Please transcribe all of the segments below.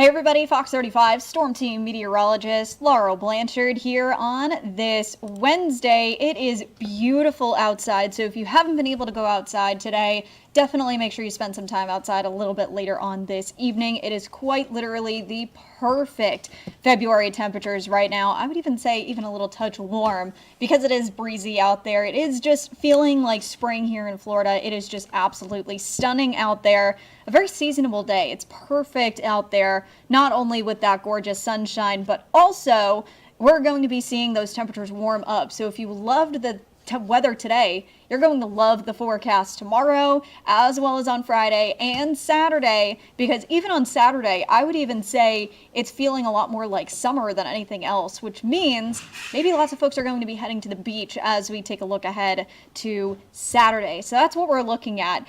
Hey everybody, Fox 35 Storm Team Meteorologist Laurel Blanchard here on this Wednesday. It is beautiful outside, so if you haven't been able to go outside today, definitely make sure you spend some time outside a little bit later on this evening. It is quite literally the perfect February temperatures right now. I would even say even a little touch warm because it is breezy out there. It is just feeling like spring here in Florida. It is just absolutely stunning out there. A very seasonable day. It's perfect out there, not only with that gorgeous sunshine, but also we're going to be seeing those temperatures warm up. So if you loved the weather today, you're going to love the forecast tomorrow, as well as on Friday and Saturday, because even on Saturday, I would even say it's feeling a lot more like summer than anything else, which means maybe lots of folks are going to be heading to the beach as we take a look ahead to Saturday. So that's what we're looking at.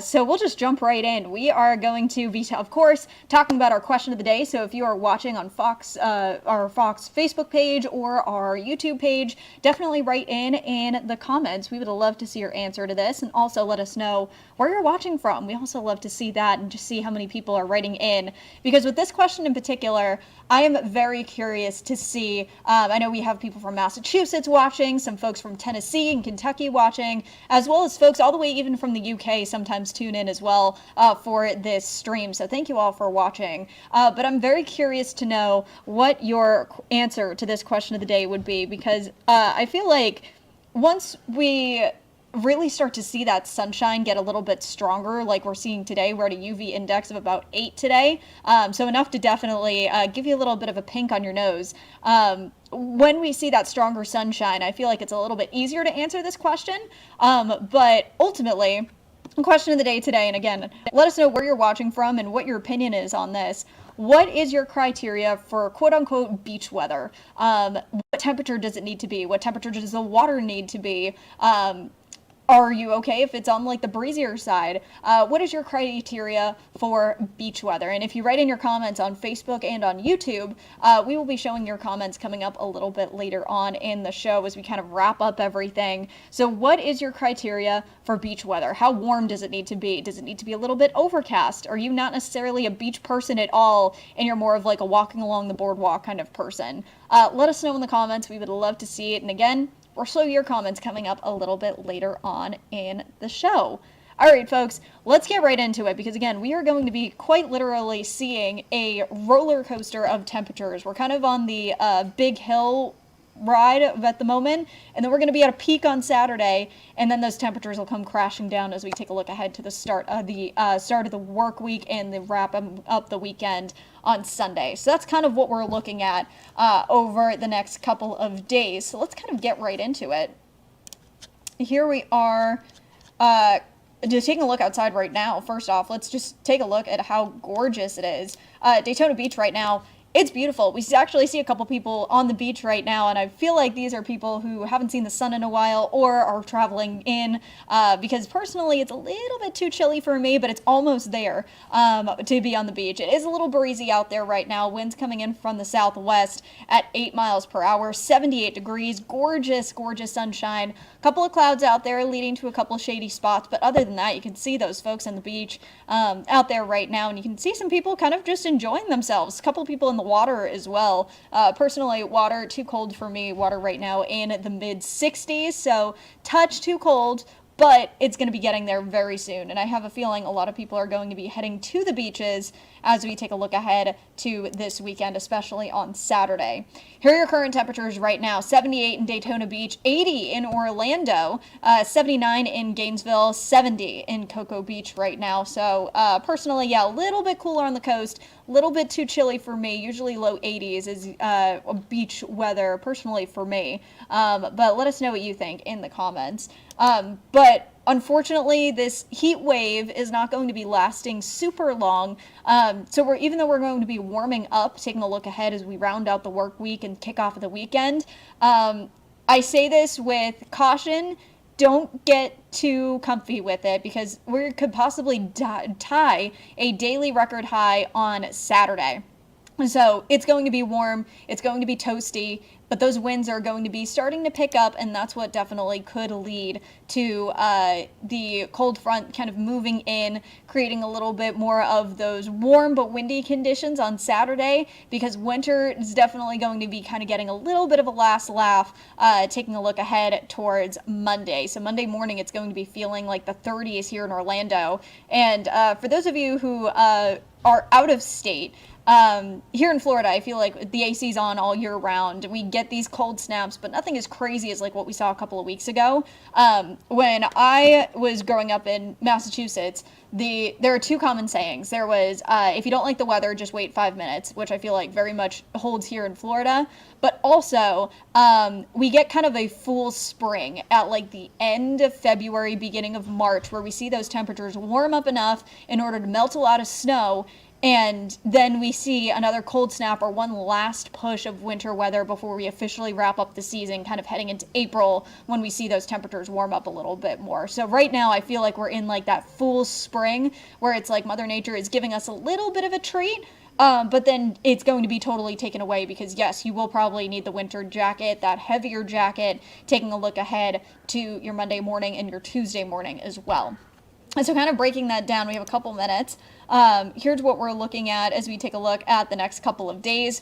So we'll just jump right in. We are going to be, of course, talking about our question of the day. So if you are watching on Fox, our Fox Facebook page or our YouTube page, definitely write in the comments. We would love to see your answer to this, and also let us know where you're watching from. We also love to see that and just see how many people are writing in, because with this question in particular, I am very curious to see. I know we have people from Massachusetts watching, some folks from Tennessee and Kentucky watching, as well as folks all the way even from the UK sometimes tune in as well for this stream. So thank you all for watching. But I'm very curious to know what your answer to this question of the day would be, because I feel like once we really start to see that sunshine get a little bit stronger, like we're seeing today, we're at a UV index of about 8 today, so enough to definitely give you a little bit of a pink on your nose. When we see that stronger sunshine, I feel like it's a little bit easier to answer this question, but ultimately, the question of the day today, and again, let us know where you're watching from and what your opinion is on this. What is your criteria for quote-unquote beach weather? What temperature does it need to be? What temperature does the water need to be? Are you okay if it's on like the breezier side? What is your criteria for beach weather? And if you write in your comments on Facebook and on YouTube, we will be showing your comments coming up a little bit later on in the show as we kind of wrap up everything. So what is your criteria for beach weather? How warm does it need to be? Does it need to be a little bit overcast? Are you not necessarily a beach person at all, and you're more of like a walking along the boardwalk kind of person? Let us know in the comments. We would love to see it. And again, we'll show your comments coming up a little bit later on in the show. All right, folks, let's get right into it, because again, we are going to be quite literally seeing a roller coaster of temperatures. We're kind of on the big hill ride at the moment, and then we're going to be at a peak on Saturday, and then those temperatures will come crashing down as we take a look ahead to the start of the work week and the wrap up the weekend on Sunday. So that's kind of what we're looking at over the next couple of days. So let's kind of get right into it. Here we are just taking a look outside right now. First off, let's just take a look at how gorgeous it is. Daytona Beach right now, it's beautiful. We actually see a couple people on the beach right now, and I feel like these are people who haven't seen the sun in a while or are traveling in, because personally it's a little bit too chilly for me, but it's almost there to be on the beach. It is a little breezy out there right now. Winds coming in from the southwest at 8 miles per hour, 78 degrees, gorgeous, gorgeous sunshine. A couple of clouds out there leading to a couple of shady spots, but other than that, you can see those folks on the beach out there right now, and you can see some people kind of just enjoying themselves. A couple of people in the water as well. Personally, water too cold for me. Water right now in the mid 60s, so touch too cold, but it's going to be getting there very soon, and I have a feeling a lot of people are going to be heading to the beaches as we take a look ahead to this weekend, especially on Saturday. Here are your current temperatures right now: 78 in Daytona Beach, 80 in Orlando, 79 in Gainesville, 70 in Cocoa Beach right now. So personally, yeah, a little bit cooler on the coast, a little bit too chilly for me. Usually low 80s is beach weather personally for me, but let us know what you think in the comments. But unfortunately, this heat wave is not going to be lasting super long. So even though we're going to be warming up, taking a look ahead as we round out the work week and kick off the weekend, I say this with caution. Don't get too comfy with it, because we could possibly tie a daily record high on Saturday. So it's going to be warm, it's going to be toasty, but those winds are going to be starting to pick up, and that's what definitely could lead to the cold front kind of moving in, creating a little bit more of those warm but windy conditions on Saturday, because winter is definitely going to be kind of getting a little bit of a last laugh, taking a look ahead towards Monday. So Monday morning, it's going to be feeling like the 30s here in Orlando. And for those of you who are out of state, here in Florida, I feel like the AC's on all year round. We get these cold snaps, but nothing as crazy as like what we saw a couple of weeks ago. When I was growing up in Massachusetts, there are two common sayings. There was, if you don't like the weather, just wait 5 minutes, which I feel like very much holds here in Florida. But also, we get kind of a full spring at like the end of February, beginning of March, where we see those temperatures warm up enough in order to melt a lot of snow. And then we see another cold snap or one last push of winter weather before we officially wrap up the season, kind of heading into April when we see those temperatures warm up a little bit more. So right now I feel like we're in like that full spring where it's like Mother Nature is giving us a little bit of a treat. But then it's going to be totally taken away because, yes, you will probably need the winter jacket, that heavier jacket, taking a look ahead to your Monday morning and your Tuesday morning as well. And so kind of breaking that down, we have a couple minutes. Here's what we're looking at as we take a look at the next couple of days.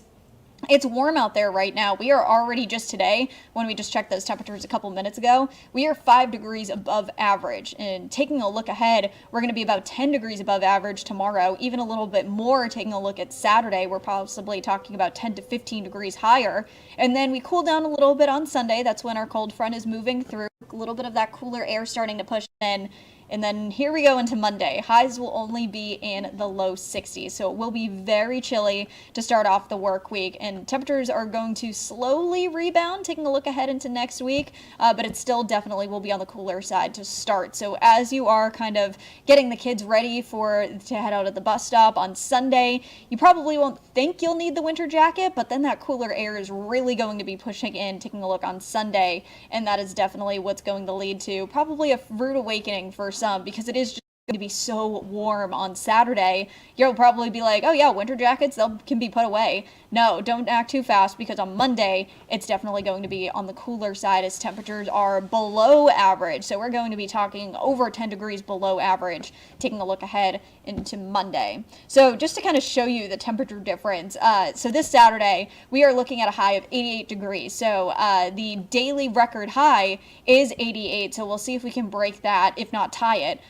It's warm out there right now. We are already just today, when we just checked those temperatures a couple minutes ago, we are 5 degrees above average. And taking a look ahead, we're going to be about 10 degrees above average tomorrow, even a little bit more taking a look at Saturday. We're possibly talking about 10 to 15 degrees higher. And then we cool down a little bit on Sunday. That's when our cold front is moving through. A little bit of that cooler air starting to push in. And then here we go into Monday. Highs will only be in the low 60s. So it will be very chilly to start off the work week. And temperatures are going to slowly rebound, taking a look ahead into next week. But it still definitely will be on the cooler side to start. So as you are kind of getting the kids ready to head out at the bus stop on Sunday, you probably won't think you'll need the winter jacket, but then that cooler air is really going to be pushing in, taking a look on Sunday. And that is definitely what's going to lead to probably a rude awakening for some, because it is just going to be so warm on Saturday. You'll probably be like, oh yeah, winter jackets, can be put away. No, don't act too fast, because on Monday, it's definitely going to be on the cooler side as temperatures are below average. So we're going to be talking over 10 degrees below average, taking a look ahead into Monday. So just to kind of show you the temperature difference, so this Saturday, we are looking at a high of 88 degrees. So the daily record high is 88, so we'll see if we can break that, if not tie it.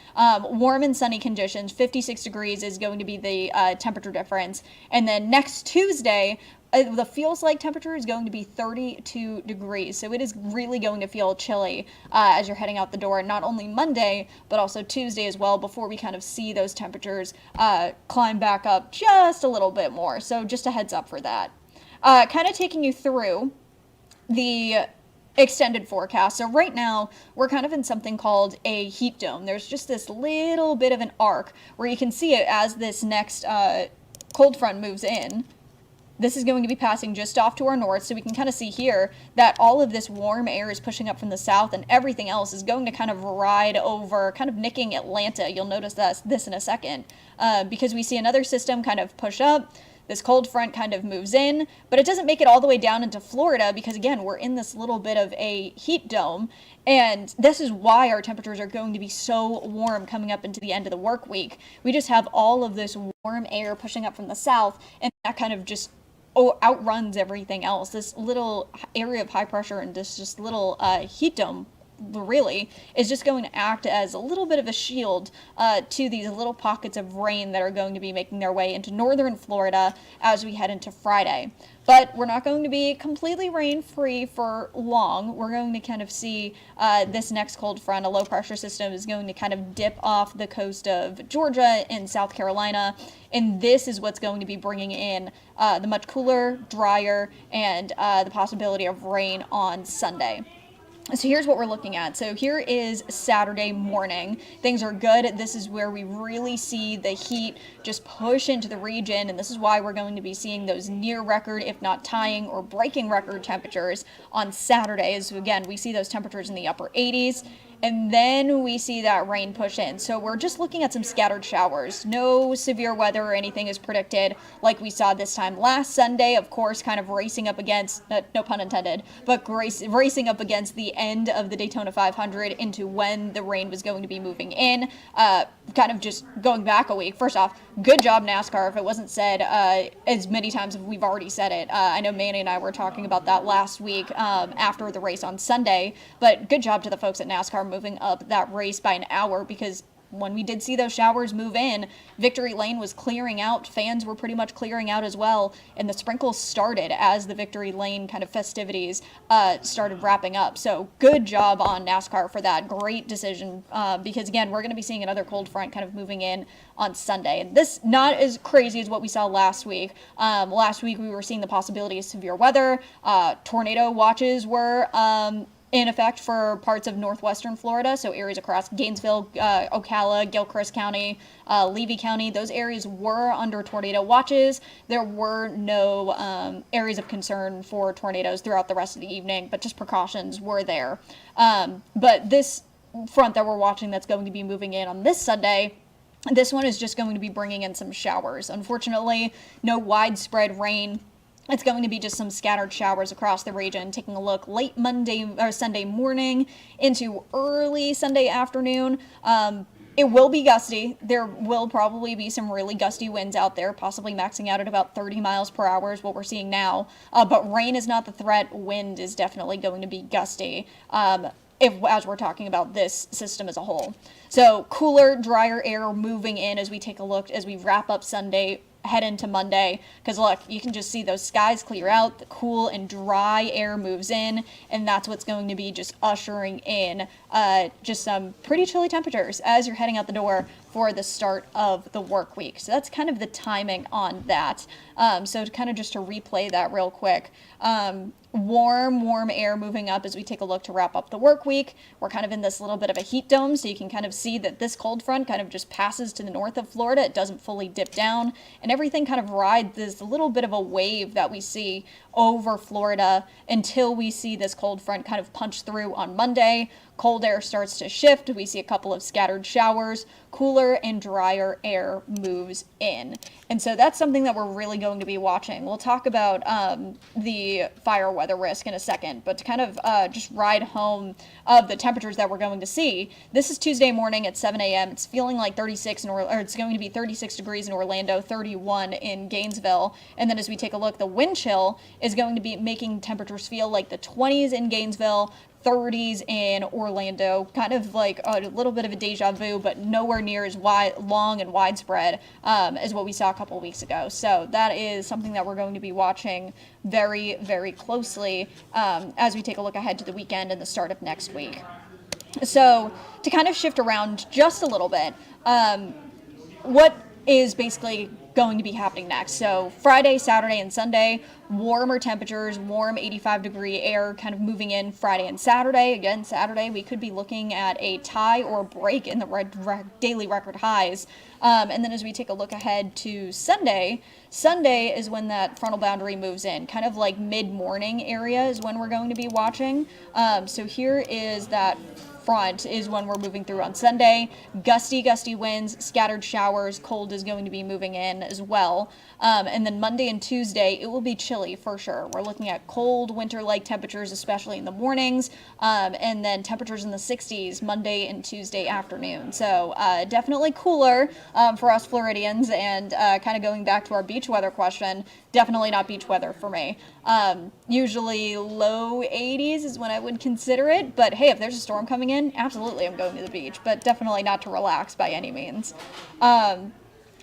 Warm and sunny conditions, 56 degrees is going to be the temperature difference. And then next Tuesday, the feels like temperature is going to be 32 degrees. So it is really going to feel chilly as you're heading out the door, not only Monday, but also Tuesday as well, before we kind of see those temperatures climb back up just a little bit more. So just a heads up for that. Kind of taking you through the extended forecast. So right now, we're kind of in something called a heat dome. There's just this little bit of an arc where you can see it as this next cold front moves in. This is going to be passing just off to our north, so we can kind of see here that all of this warm air is pushing up from the south, and everything else is going to kind of ride over, kind of nicking Atlanta. You'll notice this in a second, because we see another system kind of push up. This cold front kind of moves in, but it doesn't make it all the way down into Florida because, again, we're in this little bit of a heat dome, and this is why our temperatures are going to be so warm coming up into the end of the work week. We just have all of this warm air pushing up from the south, and that kind of just outruns everything else. This little area of high pressure and this just little heat dome really is just going to act as a little bit of a shield to these little pockets of rain that are going to be making their way into northern Florida as we head into Friday. But we're not going to be completely rain-free for long. We're going to kind of see this next cold front, a low-pressure system, is going to kind of dip off the coast of Georgia and South Carolina, and this is what's going to be bringing in the much cooler, drier, and the possibility of rain on Sunday. So here's what we're looking at. So here is Saturday morning. Things are good. This is where we really see the heat just push into the region, and this is why we're going to be seeing those near record, if not tying or breaking record temperatures on Saturday. So again, we see those temperatures in the upper 80s. and then we see that rain push in. So we're just looking at some scattered showers. No severe weather or anything is predicted like we saw this time last Sunday, of course, kind of racing up against, no pun intended, but racing up against the end of the Daytona 500 into when the rain was going to be moving in. Kind of just going back a week. First off, good job NASCAR, if it wasn't said as many times as we've already said it. I know Manny and I were talking about that last week after the race on Sunday, but good job to the folks at NASCAR moving up that race by an hour, because when we did see those showers move in, Victory Lane was clearing out. Fans were pretty much clearing out as well, and the sprinkles started as the Victory Lane kind of festivities started wrapping up. So good job on NASCAR for that. Great decision, because again, we're going to be seeing another cold front kind of moving in on Sunday. And this not as crazy as what we saw last week. Last week we were seeing the possibility of severe weather. Tornado watches were in effect for parts of northwestern Florida, so areas across Gainesville, Ocala, Gilchrist County, Levy County. Those areas were under tornado watches. There were no areas of concern for tornadoes throughout the rest of the evening, but just precautions were there. But this front that we're watching that's going to be moving in on this Sunday, this one is just going to be bringing in some showers. Unfortunately, no widespread rain. It's going to be just some scattered showers across the region. Taking a look late Monday or Sunday morning into early Sunday afternoon. It will be gusty. There will probably be some really gusty winds out there, possibly maxing out at about 30 miles per hour is what we're seeing now. But rain is not the threat. Wind is definitely going to be gusty. As we're talking about this system as a whole. So cooler, drier air moving in as we take a look, as we wrap up Sunday, head into Monday, because look, you can just see those skies clear out, the cool and dry air moves in, and that's what's going to be just ushering in just some pretty chilly temperatures as you're heading out the door for the start of the work week. So that's kind of the timing on that. So to kind of just to replay that real quick, warm air moving up as we take a look to wrap up the work week. We're kind of in this little bit of a heat dome, so you can kind of see that this cold front kind of just passes to the north of Florida. It doesn't fully dip down, and everything kind of rides this little bit of a wave that we see over Florida until we see this cold front kind of punch through on Monday. Cold air starts to shift. We see a couple of scattered showers. Cooler and drier air moves in. And so that's something that we're really going to be watching. We'll talk about the fire weather risk in a second, but to kind of just ride home of the temperatures that we're going to see, this is Tuesday morning at 7 a.m. It's feeling like 36, or it's going to be 36 degrees in Orlando, 31 in Gainesville. And then as we take a look, the wind chill is going to be making temperatures feel like the 20s in Gainesville, 30s in Orlando, kind of like a little bit of a deja vu, but nowhere near as long and widespread as what we saw a couple of weeks ago. So that is something that we're going to be watching very, very closely as we take a look ahead to the weekend and the start of next week. So to kind of shift around just a little bit, what is basically going to be happening next? So Friday, Saturday, and Sunday, warmer temperatures, warm 85-degree air kind of moving in Friday and Saturday. Again, Saturday, we could be looking at a tie or break in the daily record highs. And then as we take a look ahead to Sunday, Sunday is when that frontal boundary moves in, kind of like mid-morning area is when we're going to be watching. So here is that front is when we're moving through on Sunday. Gusty winds, scattered showers, cold is going to be moving in as well. And then Monday and Tuesday, it will be chilly for sure. We're looking at cold winter-like temperatures, especially in the mornings, and then temperatures in the 60s Monday and Tuesday afternoon. So definitely cooler for us Floridians, and kind of going back to our beach weather question, definitely not beach weather for me. Usually low 80s is when I would consider it, but hey, if there's a storm coming in, absolutely I'm going to the beach, but definitely not to relax by any means.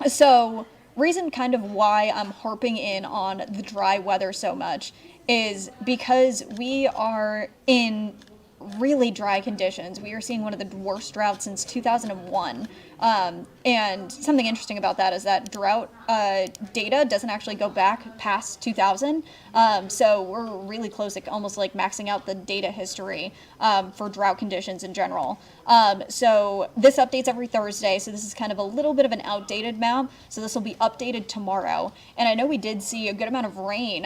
So reason kind of why I'm harping in on the dry weather so much is because we are in really dry conditions. We are seeing one of the worst droughts since 2001. And something interesting about that is that drought data doesn't actually go back past 2000. So we're really close, like almost like maxing out the data history for drought conditions in general. So this updates every Thursday. So this is kind of a little bit of an outdated map. So this will be updated tomorrow. And I know we did see a good amount of rain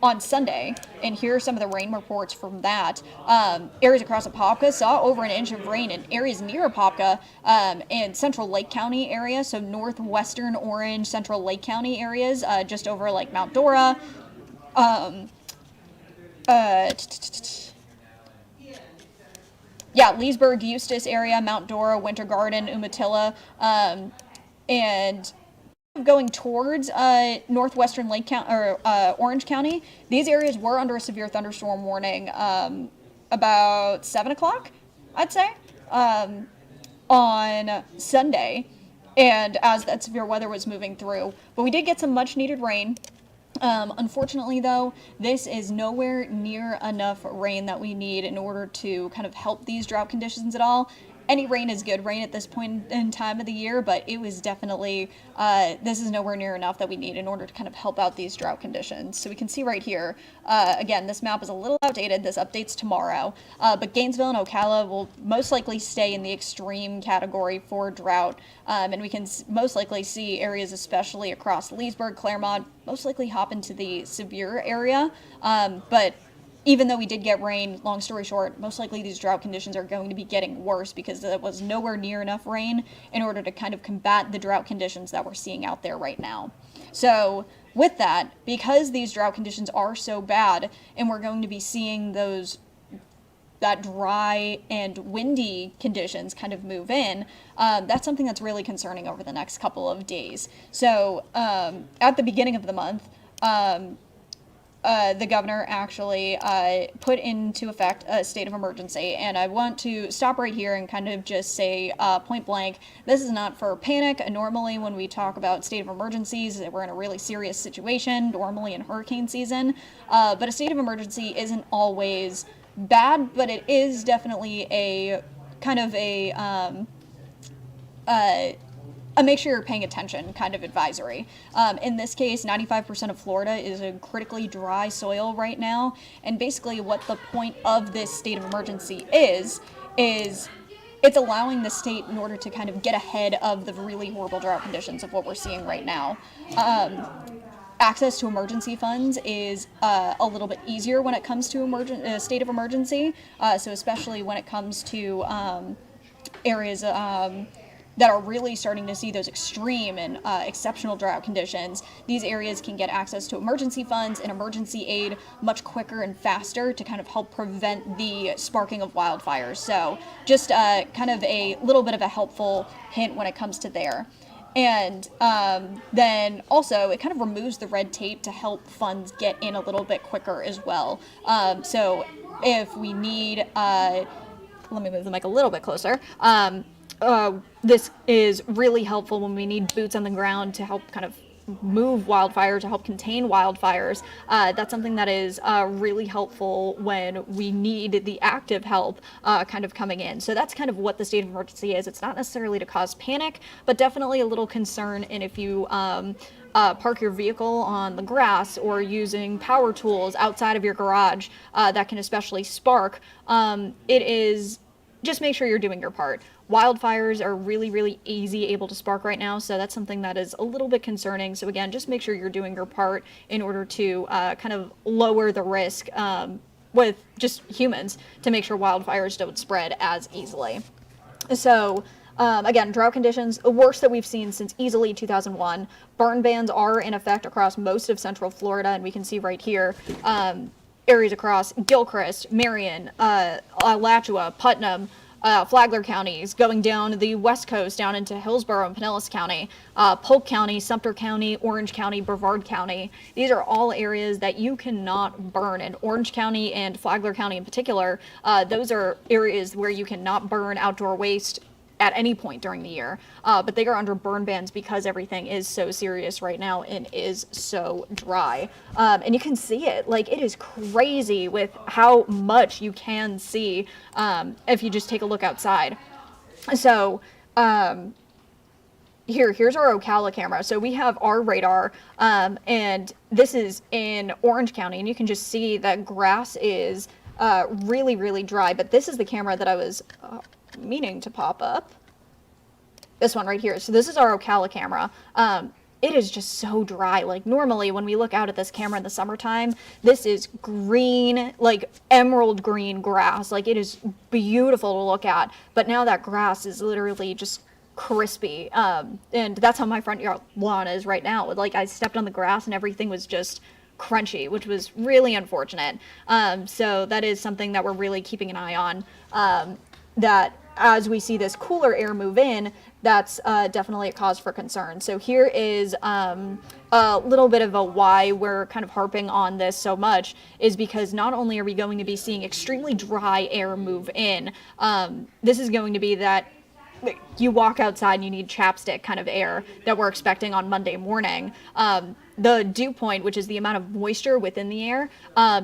on Sunday, and here are some of the rain reports from that. Areas across Apopka saw over an inch of rain in areas near Apopka and Central Lake County area, so northwestern Orange, Central Lake County areas, just over like Mount Dora. Yeah, Leesburg, Eustis area, Mount Dora, Winter Garden, Umatilla, and going towards northwestern Lake County or Orange County. These areas were under a severe thunderstorm warning about 7 o'clock, I'd say, on Sunday, and as that severe weather was moving through. But we did get some much needed rain. Unfortunately, though, this is nowhere near enough rain that we need in order to kind of help these drought conditions at all. Any rain is good rain at this point in time of the year, but it was definitely, this is nowhere near enough that we need in order to kind of help out these drought conditions. So we can see right here, again, this map is a little outdated. This updates tomorrow, but Gainesville and Ocala will most likely stay in the extreme category for drought, and we can most likely see areas, especially across Leesburg, Claremont, most likely hop into the severe area, but even though we did get rain, long story short, most likely these drought conditions are going to be getting worse because there was nowhere near enough rain in order to kind of combat the drought conditions that we're seeing out there right now. So with that, because these drought conditions are so bad and we're going to be seeing that dry and windy conditions kind of move in, that's something that's really concerning over the next couple of days. So at the beginning of the month, the governor actually put into effect a state of emergency, and I want to stop right here and kind of just say point blank, this is not for panic. Normally when we talk about state of emergencies, we're in a really serious situation, normally in hurricane season, but a state of emergency isn't always bad, but it is definitely a kind of a make sure you're paying attention kind of advisory. In this case, 95% of Florida is a critically dry soil right now, and basically what the point of this state of emergency is it's allowing the state in order to kind of get ahead of the really horrible drought conditions of what we're seeing right now. Access to emergency funds is a little bit easier when it comes to state of emergency, so especially when it comes to areas that are really starting to see those extreme and exceptional drought conditions. These areas can get access to emergency funds and emergency aid much quicker and faster to kind of help prevent the sparking of wildfires. So just kind of a little bit of a helpful hint when it comes to there. And then also it kind of removes the red tape to help funds get in a little bit quicker as well. So if we need, let me move the mic a little bit closer. This is really helpful when we need boots on the ground to help kind of move wildfire, to help contain wildfires. That's something that is really helpful when we need the active help kind of coming in. So that's kind of what the state of emergency is. It's not necessarily to cause panic, but definitely a little concern. And if you park your vehicle on the grass or using power tools outside of your garage, that can especially spark, it is just make sure you're doing your part. Wildfires are really, really easy able to spark right now, so that's something that is a little bit concerning. So again, just make sure you're doing your part in order to kind of lower the risk with just humans to make sure wildfires don't spread as easily. So again, drought conditions, the worst that we've seen since easily 2001. Burn bans are in effect across most of central Florida, and we can see right here areas across Gilchrist, Marion, Alachua, Putnam, Flagler counties, going down the west coast down into Hillsborough and Pinellas County, Polk County, Sumter County, Orange County, Brevard County. These are all areas that you cannot burn. In Orange County and Flagler County in particular, those are areas where you cannot burn outdoor waste at any point during the year, but they are under burn bans because everything is so serious right now and is so dry. And you can see it, like it is crazy with how much you can see if you just take a look outside. So here's our Ocala camera. So we have our radar, and this is in Orange County, and you can just see that grass is really, really dry, but this is the camera that I was meaning to pop up. This one right here. So this is our Ocala camera. it is just so dry. Like normally when we look out at this camera in the summertime, this is green, like emerald green grass. Like it is beautiful to look at. But now that grass is literally just crispy. And that's how my front yard lawn is right now. Like I stepped on the grass and everything was just crunchy, which was really unfortunate. So that is something that we're really keeping an eye on. That as we see this cooler air move in, that's definitely a cause for concern. So here is a little bit of a why we're kind of harping on this so much is because not only are we going to be seeing extremely dry air move in, this is going to be that you walk outside and you need chapstick kind of air that we're expecting on Monday morning. The dew point, which is the amount of moisture within the air,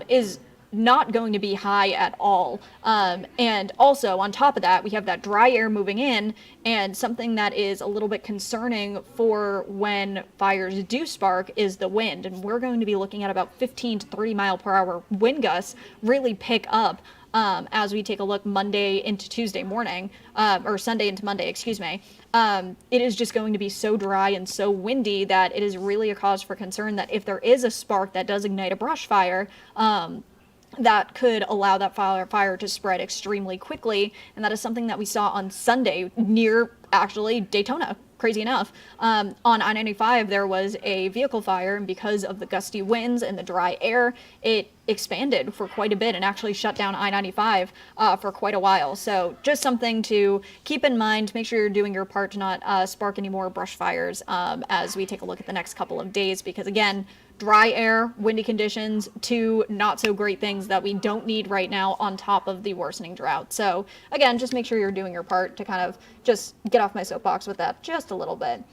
is not going to be high at all. And also on top of that, we have that dry air moving in, and something that is a little bit concerning for when fires do spark is the wind. And we're going to be looking at about 15 to 30 mile per hour wind gusts really pick up as we take a look Monday into Tuesday morning, or Sunday into Monday, excuse me. It is just going to be so dry and so windy that it is really a cause for concern that if there is a spark that does ignite a brush fire, that could allow that fire to spread extremely quickly. And that is something that we saw on Sunday near actually Daytona. Crazy enough, on I-95 there was a vehicle fire, and because of the gusty winds and the dry air, it expanded for quite a bit and actually shut down I-95 for quite a while. So just something to keep in mind. Make sure you're doing your part to not spark any more brush fires as we take a look at the next couple of days, because again, dry air, windy conditions, two not so great things that we don't need right now on top of the worsening drought. So again, just make sure you're doing your part to kind of just get off my soapbox with that just a little bit.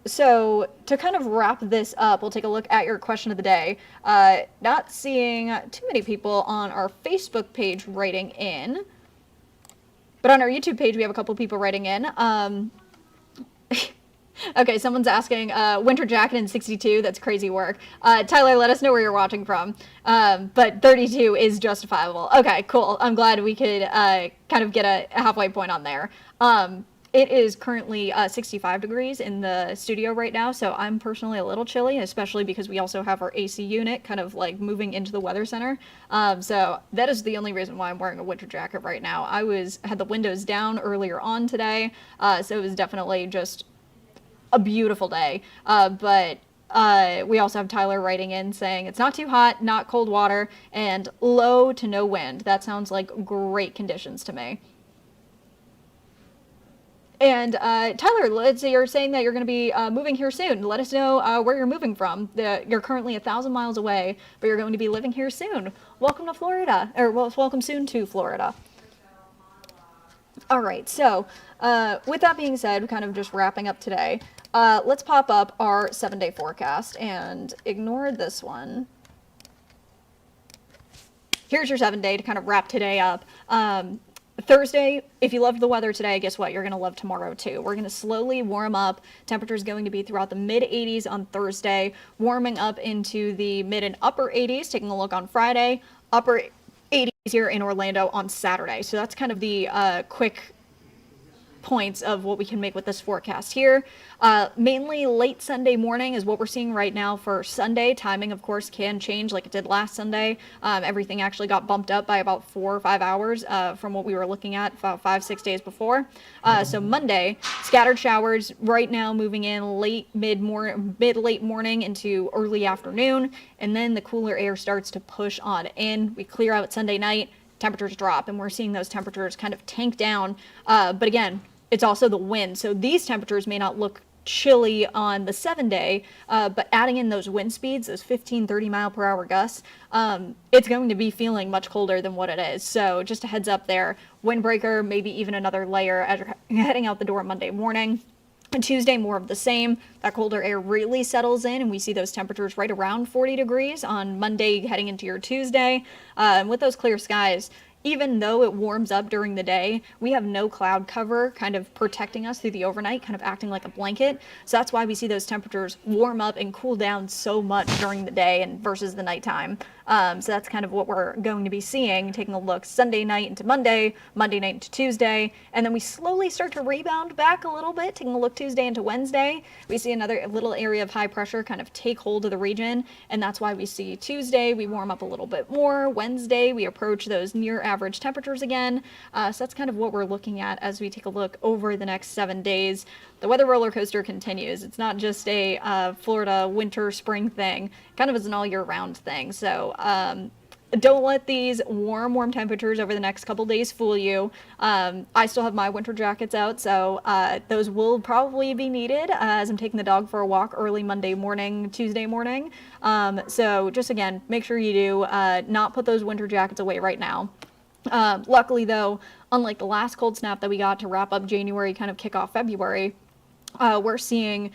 So to kind of wrap this up, we'll take a look at your question of the day. Not seeing too many people on our Facebook page writing in, but on our YouTube page, we have a couple people writing in. Okay, someone's asking, winter jacket in 62, that's crazy work. Tyler, let us know where you're watching from. But 32 is justifiable. Okay, cool. I'm glad we could kind of get a halfway point on there. It is currently 65 degrees in the studio right now, so I'm personally a little chilly, especially because we also have our AC unit kind of like moving into the weather center. So that is the only reason why I'm wearing a winter jacket right now. I had the windows down earlier on today, so it was definitely just a beautiful day. But we also have Tyler writing in saying it's not too hot, not cold water, and low to no wind. That sounds like great conditions to me. And Tyler, you're saying that you're going to be moving here soon. Let us know where you're moving from. You're currently 1,000 miles away, but you're going to be living here soon. Welcome to Florida, or welcome soon to Florida. All right, so with that being said, kind of just wrapping up today, let's pop up our 7-day forecast and ignore this one. Here's your 7-day to kind of wrap today up. Thursday, if you loved the weather today, guess what? You're going to love tomorrow too. We're going to slowly warm up. Temperature is going to be throughout the mid 80s on Thursday, warming up into the mid and upper 80s. Taking a look on Friday, upper 80s here in Orlando on Saturday. So that's kind of the quick points of what we can make with this forecast here. Mainly late Sunday morning is what we're seeing right now for Sunday. Timing, of course, can change like it did last Sunday. Everything actually got bumped up by about 4 or 5 hours from what we were looking at about 5-6 days before. So Monday, scattered showers right now moving in mid late morning into early afternoon, and then the cooler air starts to push on in. We clear out Sunday night, temperatures drop, and we're seeing those temperatures kind of tank down. But again, it's also the wind. So these temperatures may not look chilly on the 7-day, but adding in those wind speeds, those 15, 30 mile per hour gusts, it's going to be feeling much colder than what it is. So just a heads up there, windbreaker, maybe even another layer as you're heading out the door Monday morning. And Tuesday, more of the same. That colder air really settles in, and we see those temperatures right around 40 degrees on Monday heading into your Tuesday. And with those clear skies, even though it warms up during the day, we have no cloud cover kind of protecting us through the overnight, kind of acting like a blanket. So that's why we see those temperatures warm up and cool down so much during the day and versus the nighttime. So that's kind of what we're going to be seeing, taking a look Sunday night into Monday, Monday night into Tuesday, and then we slowly start to rebound back a little bit, taking a look Tuesday into Wednesday. We see another little area of high pressure kind of take hold of the region, and that's why we see Tuesday we warm up a little bit more. Wednesday we approach those near average temperatures again. So that's kind of what we're looking at as we take a look over the next 7 days. The weather roller coaster continues. It's not just a Florida winter spring thing, kind of is an all year round thing. So don't let these warm temperatures over the next couple days fool you. I still have my winter jackets out, so those will probably be needed as I'm taking the dog for a walk early Monday morning, Tuesday morning. So just again, make sure you do not put those winter jackets away right now. Luckily though, unlike the last cold snap that we got to wrap up January, kind of kick off February, we're seeing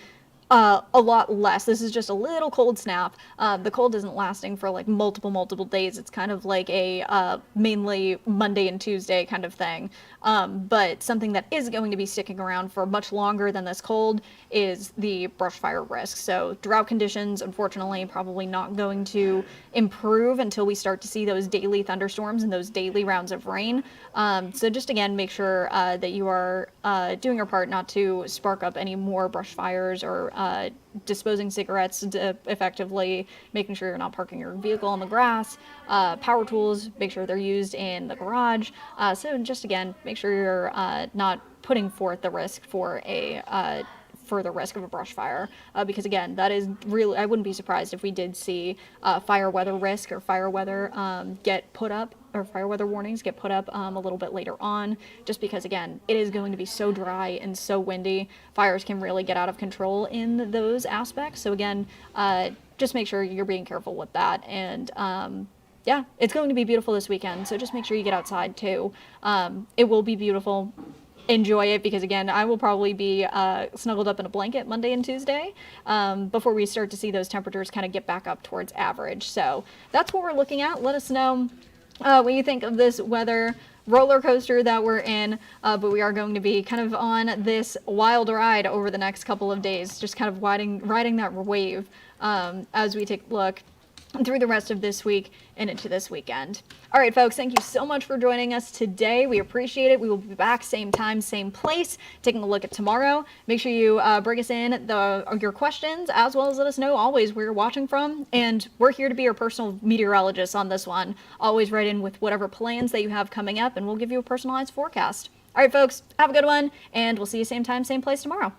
a lot less. This is just a little cold snap. The cold isn't lasting for like multiple days. It's kind of like a mainly Monday and Tuesday kind of thing. But something that is going to be sticking around for much longer than this cold is the brush fire risk. So drought conditions, unfortunately, probably not going to improve until we start to see those daily thunderstorms and those daily rounds of rain. So just again, make sure that you are doing your part not to spark up any more brush fires or disposing cigarettes effectively, making sure you're not parking your vehicle on the grass, power tools, make sure they're used in the garage. So just again, make sure you're not putting forth the risk for the risk of a brush fire, because again, that is really, I wouldn't be surprised if we did see fire weather risk or fire weather get put up, or fire weather warnings get put up a little bit later on, just because again, it is going to be so dry and so windy. Fires can really get out of control in those aspects. So again, just make sure you're being careful with that. And yeah, it's going to be beautiful this weekend, so just make sure you get outside too. It will be beautiful. Enjoy it, because again, I will probably be snuggled up in a blanket Monday and Tuesday before we start to see those temperatures kind of get back up towards average. So that's what we're looking at. Let us know what you think of this weather roller coaster that we're in, but we are going to be kind of on this wild ride over the next couple of days, just kind of riding that wave as we take a look through the rest of this week and into this weekend. All right, folks, thank you so much for joining us today. We appreciate it. We will be back same time, same place, taking a look at tomorrow. Make sure you bring us in your questions, as well as let us know always where you're watching from. And we're here to be your personal meteorologist on this one. Always write in with whatever plans that you have coming up, and we'll give you a personalized forecast. All right, folks, have a good one, and we'll see you same time, same place tomorrow.